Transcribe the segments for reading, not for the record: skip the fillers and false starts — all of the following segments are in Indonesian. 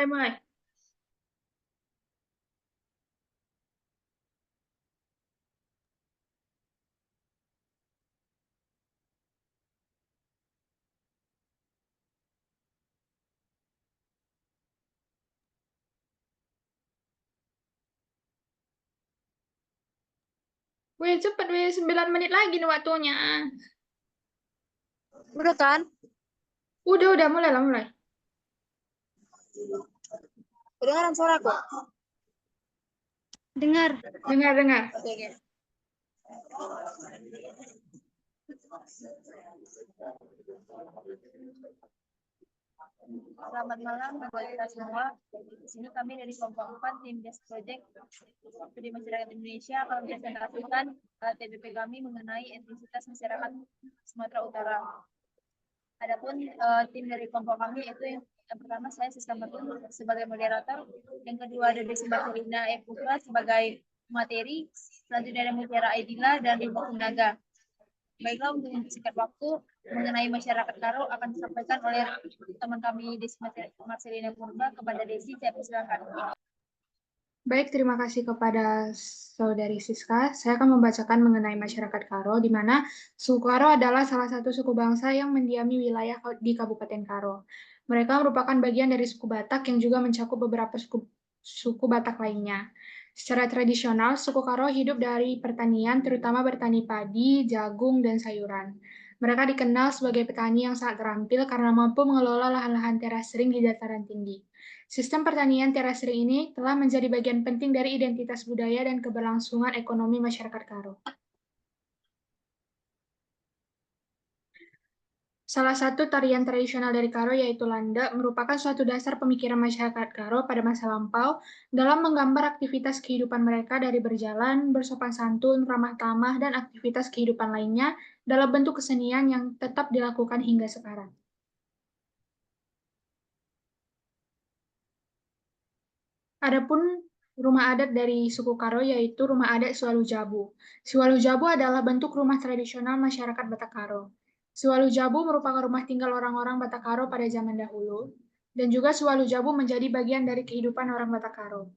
mulai. Wih, cepet wih, 9 menit lagi nih waktunya. Udah kan? Udah, mulai lah, mulai. Kedengaran suaraku? Dengar. Dengar. Oke. Selamat malam buat kita semua. Di sini kami dari kelompok 4 tim Desk Project Studi Masyarakat Indonesia akan mempresentasikan TBP kami mengenai etnisitas masyarakat Sumatera Utara. Adapun tim dari kelompok kami itu yang pertama saya Siska Martun sebagai moderator, yang kedua ada Desi Marcelina F. Putra sebagai materi, selanjutnya ada Mutiara Aidila dan Rimba Kundaga. Baiklah, untuk singkat waktu mengenai masyarakat Karo akan disampaikan oleh teman kami Desi Marcelina Purba. Kepada Desi, saya persilakan. Baik, terima kasih kepada Saudari Siska. Saya akan membacakan mengenai masyarakat Karo, di mana suku Karo adalah salah satu suku bangsa yang mendiami wilayah di Kabupaten Karo. Mereka merupakan bagian dari suku Batak yang juga mencakup beberapa suku Batak lainnya. Secara tradisional, suku Karo hidup dari pertanian, terutama bertani padi, jagung, dan sayuran. Mereka dikenal sebagai petani yang sangat terampil karena mampu mengelola lahan-lahan terasering di dataran tinggi. Sistem pertanian terasering ini telah menjadi bagian penting dari identitas budaya dan keberlangsungan ekonomi masyarakat Karo. Salah satu tarian tradisional dari Karo, yaitu Landa, merupakan suatu dasar pemikiran masyarakat Karo pada masa lampau dalam menggambar aktivitas kehidupan mereka dari berjalan, bersopan santun, ramah tamah, dan aktivitas kehidupan lainnya dalam bentuk kesenian yang tetap dilakukan hingga sekarang. Adapun rumah adat dari suku Karo yaitu rumah adat Siwalu Jabu. Siwalu Jabu adalah bentuk rumah tradisional masyarakat Batak Karo. Siwalu Jabu merupakan rumah tinggal orang-orang Batak Karo pada zaman dahulu, dan juga Siwalu Jabu menjadi bagian dari kehidupan orang Batak Karo.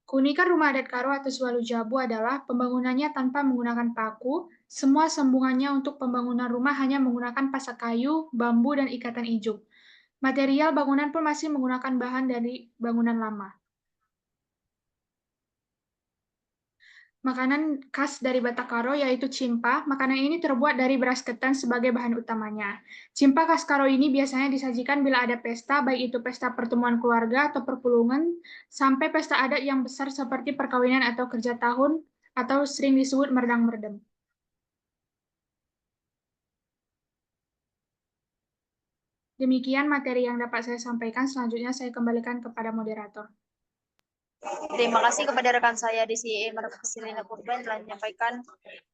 Keunikan rumah adat Karo atau Siwalu Jabu adalah pembangunannya tanpa menggunakan paku, semua sambungannya untuk pembangunan rumah hanya menggunakan pasak kayu, bambu, dan ikatan ijuk. Material bangunan pun masih menggunakan bahan dari bangunan lama. Makanan khas dari Batak Karo yaitu cimpa. Makanan ini terbuat dari beras ketan sebagai bahan utamanya. Cimpa khas Karo ini biasanya disajikan bila ada pesta, baik itu pesta pertemuan keluarga atau perpulungan, sampai pesta adat yang besar seperti perkawinan atau kerja tahun, atau sering disebut merdang-merdem. Demikian materi yang dapat saya sampaikan. Selanjutnya saya kembalikan kepada moderator. Terima kasih kepada rekan saya Desi Marcelina Purba yang telah menyampaikan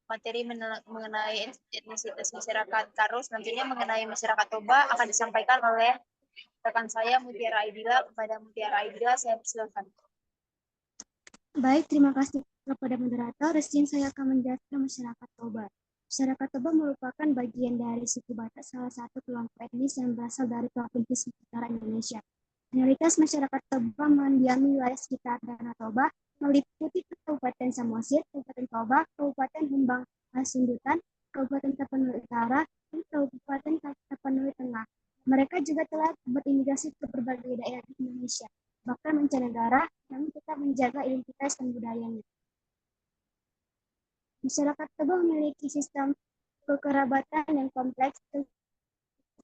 materi mengenai etnisitas masyarakat Karo. Selanjutnya mengenai masyarakat Toba akan disampaikan oleh rekan saya Mutiara Aidila. Kepada Mutiara Aidila, saya persilakan. Baik, terima kasih kepada moderator. Resmi saya akan menjelaskan masyarakat Toba. Masyarakat Toba merupakan bagian dari suku Batak, salah satu kelompok etnis yang berasal dari Provinsi Sumatera Indonesia. Mayoritas masyarakat Toba mendiami wilayah sekitar Danau Toba, meliputi Kabupaten Samosir, Kabupaten Toba, Kabupaten Humbang Hasundutan, Kabupaten Tapanuli Utara, dan Kabupaten Tapanuli Tengah. Mereka juga telah berimigrasi ke berbagai daerah di Indonesia, bahkan mancanegara, namun tetap menjaga identitas dan budayanya. Masyarakat Toba memiliki sistem kekerabatan yang kompleks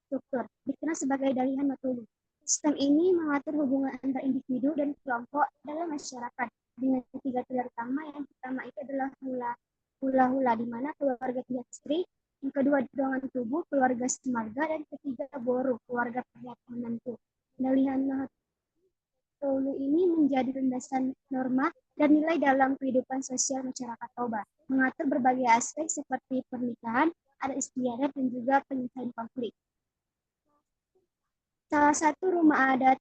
struktur, dikenal sebagai dalihan matulu. Sistem ini mengatur hubungan antar individu dan kelompok dalam masyarakat dengan 3 pilar utama. Yang pertama itu adalah hula-hula, di mana keluarga pihak istri, yang kedua dorongan tubuh, keluarga semarga, dan ketiga boru, keluarga pihak menantu. Dalihan matulu ini menjadi landasan norma dan nilai dalam kehidupan sosial masyarakat Toba, mengatur berbagai aspek seperti pernikahan, adat istiadat, dan juga penyelesaian konflik. Salah satu rumah adat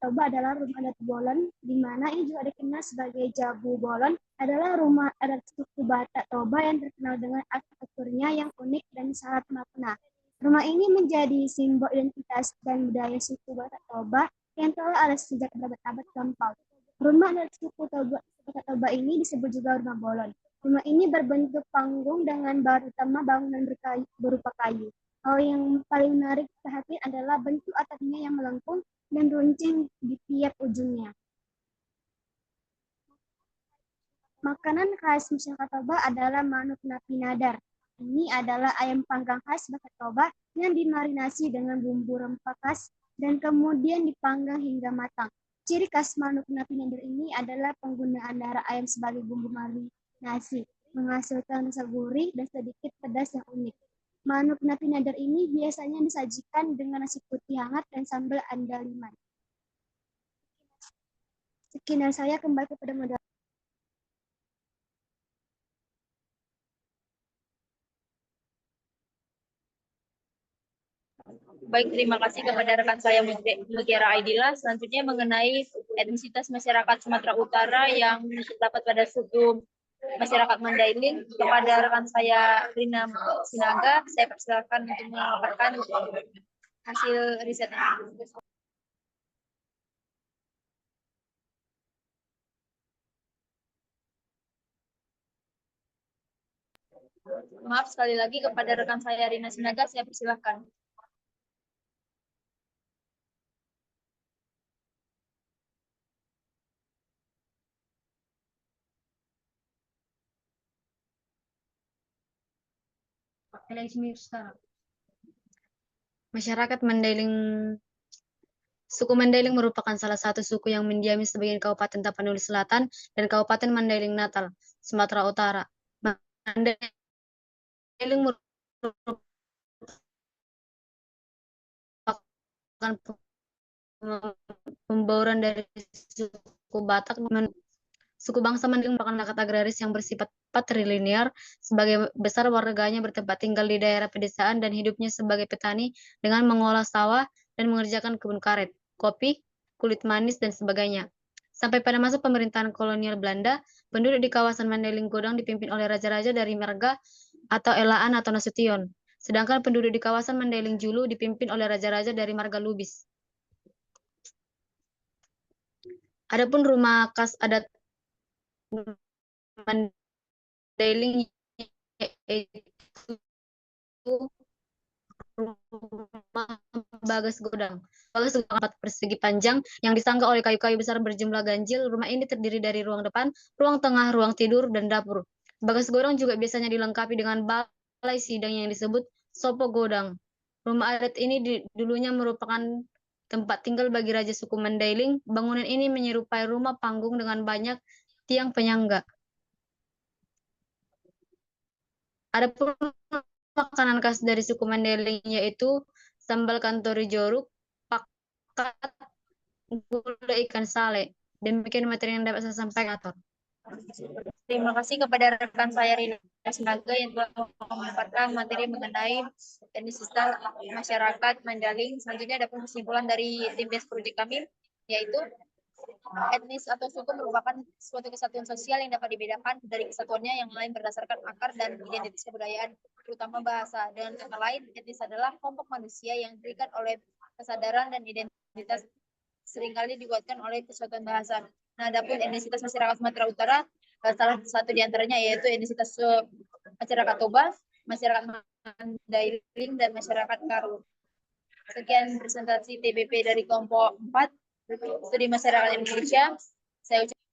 Toba adalah rumah adat Bolon, di mana ini juga dikenal sebagai Jabu Bolon, adalah rumah adat suku Batak Toba yang terkenal dengan arsitekturnya yang unik dan sangat makna. Rumah ini menjadi simbol identitas dan budaya suku Batak Toba yang telah ada sejak berabad-abad lampau. Rumah dari suku Toba ini disebut juga rumah bolon. Rumah ini berbentuk panggung dengan bahan utama bangunan berupa kayu. Hal yang paling menarik perhatian adalah bentuk atapnya yang melengkung dan runcing di tiap ujungnya. Makanan khas masyarakat Toba adalah manuk napi nadar. Ini adalah ayam panggang khas Batak Toba yang dimarinasi dengan bumbu rempah khas dan kemudian dipanggang hingga matang. Ciri khas manuk napi nadar ini adalah penggunaan darah ayam sebagai bumbu marinasi, menghasilkan rasa gurih dan sedikit pedas yang unik. Manuk napi nadar ini biasanya disajikan dengan nasi putih hangat dan sambal andaliman. Sekian dari saya, kembali kepada moderator. Baik, terima kasih kepada rekan saya Mutiara Aidila. Selanjutnya mengenai etnisitas masyarakat Sumatera Utara yang terdapat pada suku masyarakat Mandailing. Kepada rekan saya Rina Sinaga, saya persilakan untuk memaparkan hasil risetnya. Maaf sekali lagi kepada rekan saya Rina Sinaga, saya persilakan. Masyarakat Mandailing Suku Mandailing merupakan salah satu suku yang mendiami sebagian Kabupaten Tapanuli Selatan dan Kabupaten Mandailing Natal, Sumatera Utara. Mandailing merupakan pembauran dari suku Batak. Suku bangsa Mandailing merupakan masyarakat agraris yang bersifat patrilinear, sebagai besar warganya bertempat tinggal di daerah pedesaan dan hidupnya sebagai petani dengan mengolah sawah dan mengerjakan kebun karet, kopi, kulit manis, dan sebagainya. Sampai pada masa pemerintahan kolonial Belanda, penduduk di kawasan Mandailing Godang dipimpin oleh raja-raja dari Marga atau Elaan atau Nasution. Sedangkan penduduk di kawasan Mandailing Julu dipimpin oleh raja-raja dari Marga Lubis. Adapun rumah khas adat Mandailing yaitu rumah Bagas Godang. Bagas Godang 4 persegi panjang yang disangga oleh kayu-kayu besar berjumlah ganjil. Rumah ini terdiri dari ruang depan, ruang tengah, ruang tidur, dan dapur. Bagas Godang juga biasanya dilengkapi dengan balai sidang yang disebut Sopo Godang. Rumah adat ini dulunya merupakan tempat tinggal bagi raja suku Mandailing. Bangunan ini menyerupai rumah panggung dengan banyak tiang penyangga. Adapun makanan khas dari suku Mandailing yaitu sambal kantori joruk, pakat, gula ikan sale. Demikian materi yang dapat saya sampaikan. Terima kasih kepada rekan saya Rina Sinaga yang telah memaparkan materi mengenai etnisitas masyarakat Mandailing. Selanjutnya ada kesimpulan dari tim desk project kami, yaitu etnis atau suku merupakan suatu kesatuan sosial yang dapat dibedakan dari kesatuannya yang lain berdasarkan akar dan identitas kebudayaan, terutama bahasa. Dengan kata lain, etnis adalah kelompok manusia yang terikat oleh kesadaran dan identitas, seringkali dikuatkan oleh kesatuan bahasa. Nah, adapun etnisitas masyarakat Sumatera Utara, salah satu di antaranya yaitu etnisitas masyarakat Toba, masyarakat Mandailing, dan masyarakat Karo. Sekian presentasi TBP dari kelompok 4 Studi Masyarakat Indonesia. Saya ucapkan